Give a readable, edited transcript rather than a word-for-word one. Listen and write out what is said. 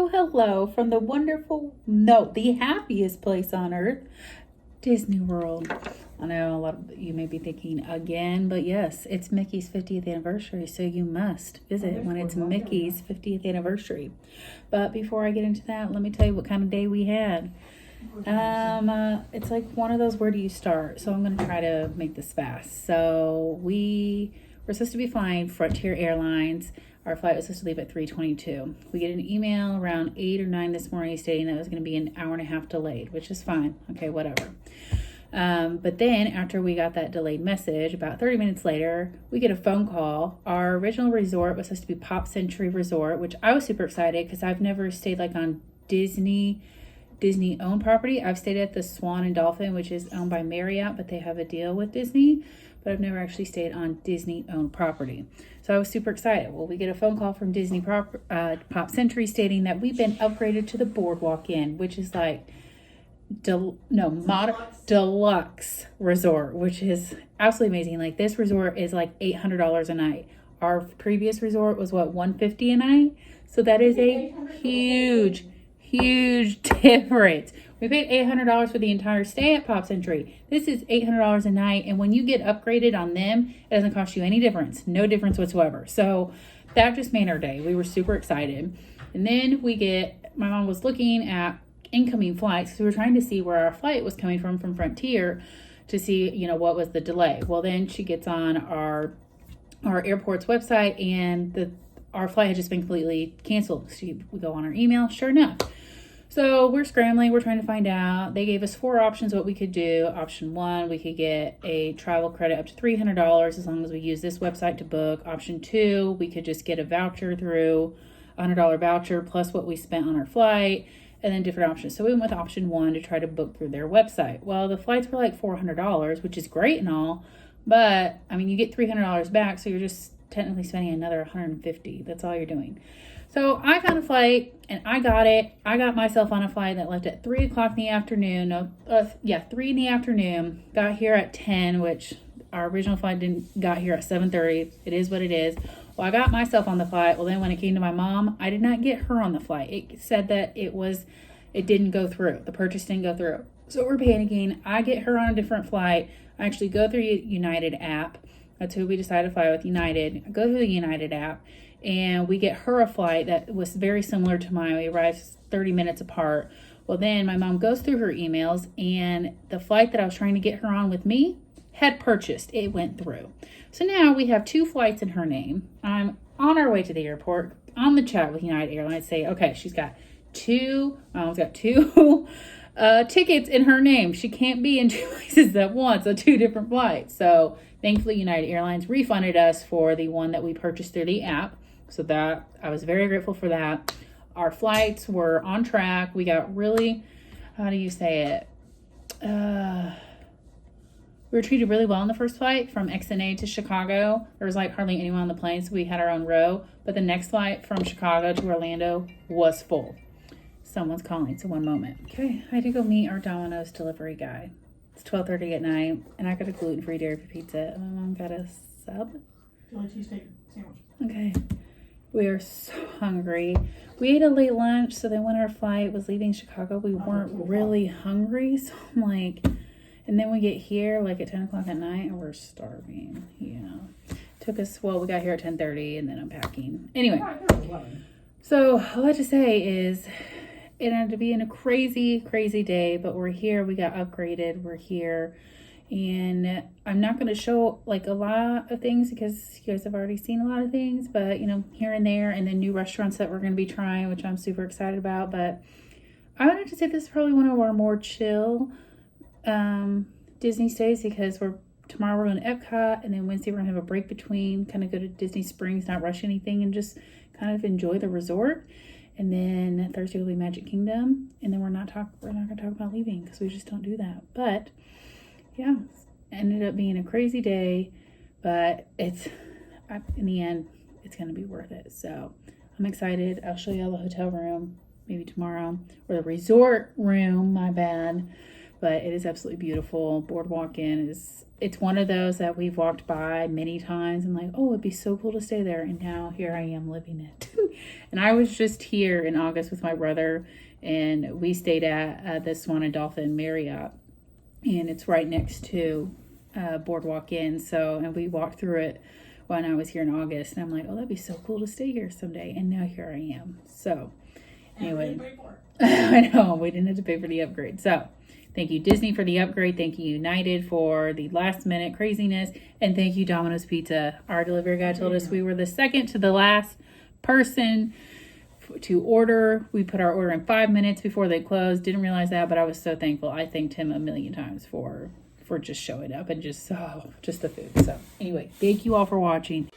hello from the wonderful, no, the happiest place on earth, Disney World. I know a lot of you may be thinking again, but yes, it's Mickey's 50th anniversary, so you must visit when it's Mickey's 50th anniversary. But before I get into that, let me tell you what kind of day we had. It's like one of those, where do you start? So I'm going to try to make this fast. So we were supposed to be flying Frontier Airlines. Our flight was supposed to leave at 3:22. We get an email around 8 or 9 this morning stating that it was going to be an hour and a half delayed, which is fine. Okay, whatever. But then after we got that delayed message, about 30 minutes later, we get a phone call. Our original resort was supposed to be Pop Century Resort, which I was super excited because I've never stayed like on Disney owned property. I've stayed at the Swan and Dolphin, which is owned by Marriott, but they have a deal with Disney. But I've never actually stayed on Disney owned property. So I was super excited. Well, we get a phone call from Disney Pop Century stating that we've been upgraded to the Boardwalk Inn, which is like deluxe resort, which is absolutely amazing. Like, this resort is like $800 a night. Our previous resort was what, $150 a night? So that is a huge difference. We paid $800 for the entire stay at Pop Century. This is $800 a night, and when you get upgraded on them, it doesn't cost you any difference. No difference whatsoever. So that just made our day. We were super excited. And then my mom was looking at incoming flights because we were trying to see where our flight was coming from Frontier to see, what was the delay. Well, then she gets on our airport's website, and our flight had just been completely canceled. So we go on our email, sure enough. So we're scrambling, we're trying to find out. They gave us 4 options what we could do. Option 1, we could get a travel credit up to $300 as long as we use this website to book. Option 2, we could just get a voucher through, $100 voucher plus what we spent on our flight, and then different options. So we went with option 1 to try to book through their website. Well, the flights were like $400, which is great and all, but I mean, you get $300 back, so you're just technically spending another $150. That's all you're doing. So I found a flight, and I got it. I got myself on a flight that left at 3 o'clock in the afternoon. 3 in the afternoon. Got here at 10, which our original flight got here at 7:30. It is what it is. Well, I got myself on the flight. Well, then when it came to my mom, I did not get her on the flight. It said that it didn't go through. The purchase didn't go through. So we're panicking. I get her on a different flight. I actually go through United app. That's who we decided to fly with, United. I go through the United app, and we get her a flight that was very similar to mine. We arrived 30 minutes apart. Well, then my mom goes through her emails, and the flight that I was trying to get her on with me had purchased. It went through. So now we have 2 flights in her name. I'm on our way to the airport, on the chat with United Airlines, say, okay, my mom's got 2 tickets in her name. She can't be in 2 places at once, so 2 different flights. So thankfully, United Airlines refunded us for the one that we purchased through the app. So that, I was very grateful for that. Our flights were on track. We got really, how do you say it? We were treated really well on the first flight from XNA to Chicago. There was like hardly anyone on the plane, so we had our own row. But the next flight from Chicago to Orlando was full. Someone's calling, so one moment. Okay, I had to go meet our Domino's delivery guy. It's 12:30 at night, and I got a gluten-free dairy-free pizza, and my mom got a sub. Philly cheesesteak sandwich. Okay. We are so hungry. We ate a late lunch, so then when our flight was leaving Chicago, we weren't really hungry. So I'm like, and then we get here like at 10 o'clock at night, and we're starving. We got here at 10:30, and then unpacking. Anyway, so all I have to say is, it ended up being a crazy, crazy day, but we're here. We got upgraded. We're here. And I'm not going to show like a lot of things because you guys have already seen a lot of things, but here and there, and then new restaurants that we're going to be trying, which I'm super excited about. But I wanted to say this is probably one of our more chill Disney stays, because tomorrow we're going to Epcot, and then Wednesday we're going to have a break between, kind of go to Disney Springs, not rush anything, and just kind of enjoy the resort. And then Thursday will be Magic Kingdom, and then we're not going to talk about leaving because we just don't do that. But yeah, ended up being a crazy day, but in the end, it's going to be worth it. So I'm excited. I'll show you all the hotel room maybe tomorrow, or the resort room, my bad. but it is absolutely beautiful. Boardwalk Inn it's one of those that we've walked by many times and like, oh, it'd be so cool to stay there. And now here I am living it. And I was just here in August with my brother, and we stayed at the Swan and Dolphin Marriott, and it's right next to Boardwalk Inn. So, and we walked through it when I was here in August, and I'm like, oh, that'd be so cool to stay here someday. And now here I am. So anyway, I know we didn't have to pay for the upgrade. So thank you, Disney, for the upgrade. Thank you, United, for the last minute craziness. And thank you, Domino's Pizza. Our delivery guy told us we were the second to the last person to order. We put our order in 5 minutes before they closed. Didn't realize that, but I was so thankful. I thanked him a million times for just showing up and just the food. So anyway, thank you all for watching.